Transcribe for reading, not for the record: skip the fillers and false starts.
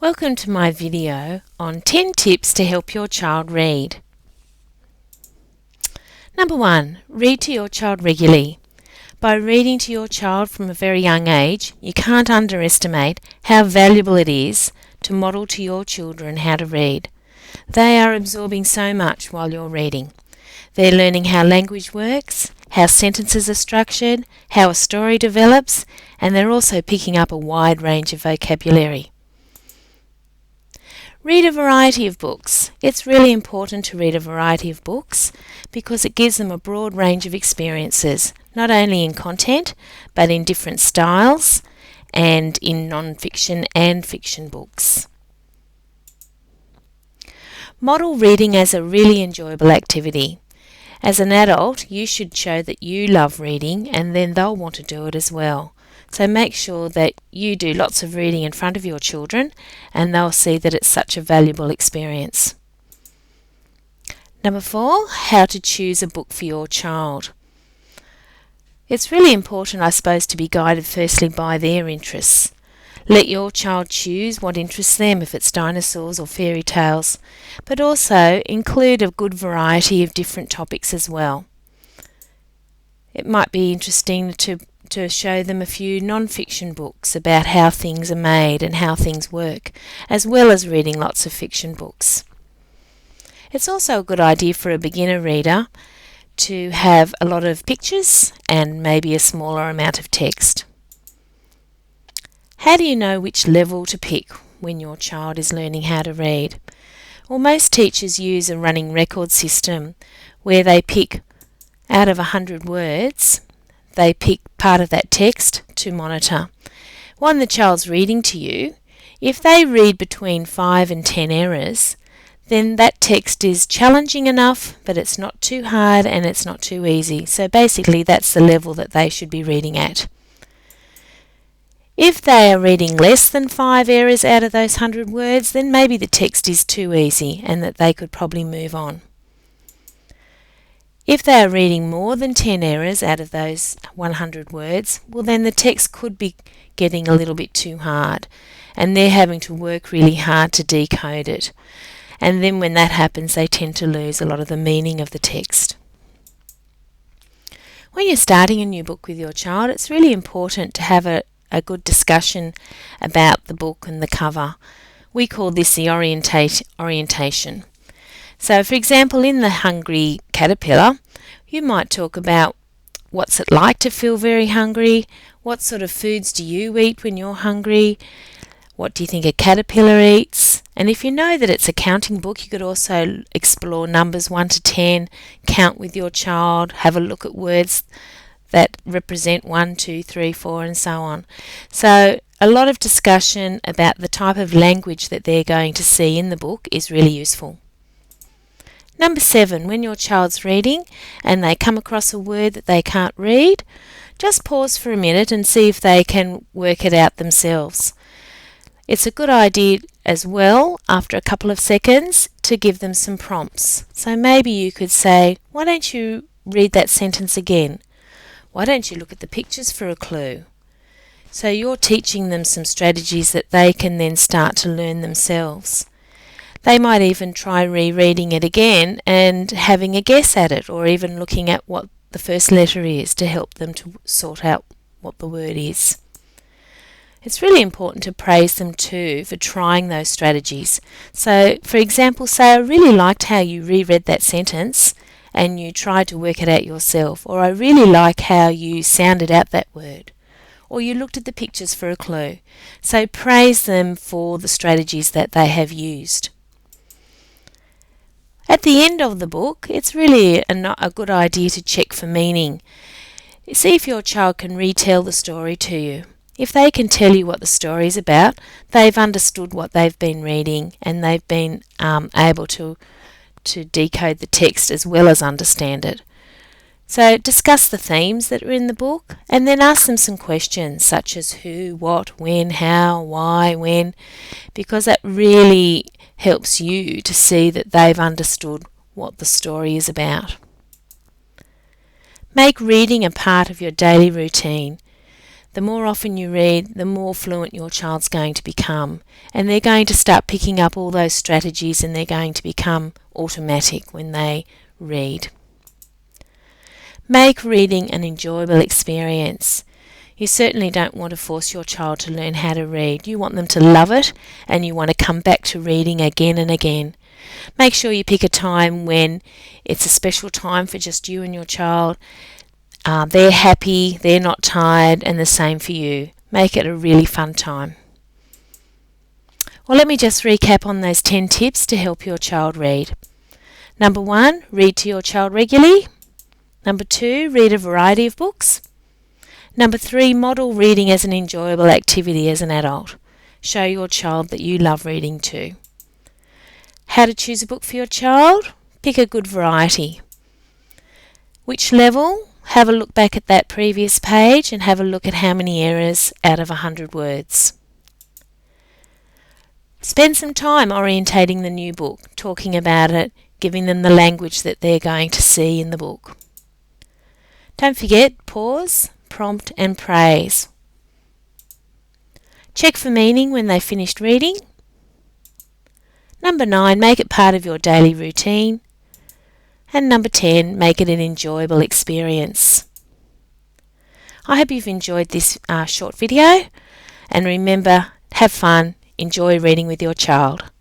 Welcome to my video on 10 tips to help your child read. Number 1. Read to your child regularly. By reading to your child from a very young age, you can't underestimate how valuable it is to model to your children how to read. They are absorbing so much while you're reading. They're learning how language works, how sentences are structured, how a story develops, and they're also picking up a wide range of vocabulary. Read a variety of books. It's really important to read a variety of books because it gives them a broad range of experiences, not only in content, but in different styles and in non-fiction and fiction books. Model reading as a really enjoyable activity. As an adult, you should show that you love reading and then they'll want to do it as well. So make sure that you do lots of reading in front of your children and they'll see that it's such a valuable experience. Number 4, how to choose a book for your child. It's really important, I suppose, to be guided firstly by their interests. Let your child choose what interests them, if it's dinosaurs or fairy tales, but also include a good variety of different topics as well. It might be interesting to show them a few non-fiction books about how things are made and how things work, as well as reading lots of fiction books. It's also a good idea for a beginner reader to have a lot of pictures and maybe a smaller amount of text. How do you know which level to pick when your child is learning how to read? Well, most teachers use a running record system where they pick out of 100 words, they pick part of that text to monitor. When the child's reading to you, if they read between 5 and 10 errors, then that text is challenging enough, but it's not too hard and it's not too easy. So basically that's the level that they should be reading at. If they are reading less than 5 errors out of those 100 words, then maybe the text is too easy and that they could probably move on. If they are reading more than 10 errors out of those 100 words, well then the text could be getting a little bit too hard and they're having to work really hard to decode it. And then when that happens, they tend to lose a lot of the meaning of the text. When you're starting a new book with your child, it's really important to have a good discussion about the book and the cover. We call this the orientation. So, for example, in The Hungry Caterpillar, you might talk about what's it like to feel very hungry, what sort of foods do you eat when you're hungry, what do you think a caterpillar eats, and if you know that it's a counting book, you could also explore numbers 1 to 10, count with your child, have a look at words that represent 1, 2, 3, 4, and so on. So a lot of discussion about the type of language that they're going to see in the book is really useful. Number 7, when your child's reading and they come across a word that they can't read, just pause for a minute and see if they can work it out themselves. It's a good idea as well, after a couple of seconds, to give them some prompts. So maybe you could say, why don't you read that sentence again? Why don't you look at the pictures for a clue? So you're teaching them some strategies that they can then start to learn themselves. They might even try rereading it again and having a guess at it, or even looking at what the first letter is to help them to sort out what the word is. It's really important to praise them too for trying those strategies. So, for example, say, I really liked how you reread that sentence and you tried to work it out yourself, or I really like how you sounded out that word, or you looked at the pictures for a clue. So praise them for the strategies that they have used. At the end of the book, it's really a good idea to check for meaning. See if your child can retell the story to you. If they can tell you what the story is about, they've understood what they've been reading and they've been able to decode the text as well as understand it. So discuss the themes that are in the book and then ask them some questions such as who, what, when, how, why, when, because that really helps you to see that they've understood what the story is about. Make reading a part of your daily routine. The more often you read, the more fluent your child's going to become, and they're going to start picking up all those strategies, and they're going to become automatic when they read. Make reading an enjoyable experience. You certainly don't want to force your child to learn how to read. You want them to love it, and you want to come back to reading again and again. Make sure you pick a time when it's a special time for just you and your child. They're happy, they're not tired, and the same for you. Make it a really fun time. Well, let me just recap on those 10 tips to help your child read. Number 1, read to your child regularly. Number 2, read a variety of books. Number 3, model reading as an enjoyable activity as an adult. Show your child that you love reading too. How to choose a book for your child? Pick a good variety. Which level? Have a look back at that previous page and have a look at how many errors out of 100 words. Spend some time orientating the new book, talking about it, giving them the language that they're going to see in the book. Don't forget, pause, prompt and praise. Check for meaning when they've finished reading. Number 9, make it part of your daily routine. And number 10, make it an enjoyable experience. I hope you've enjoyed this short video, and remember, have fun, enjoy reading with your child.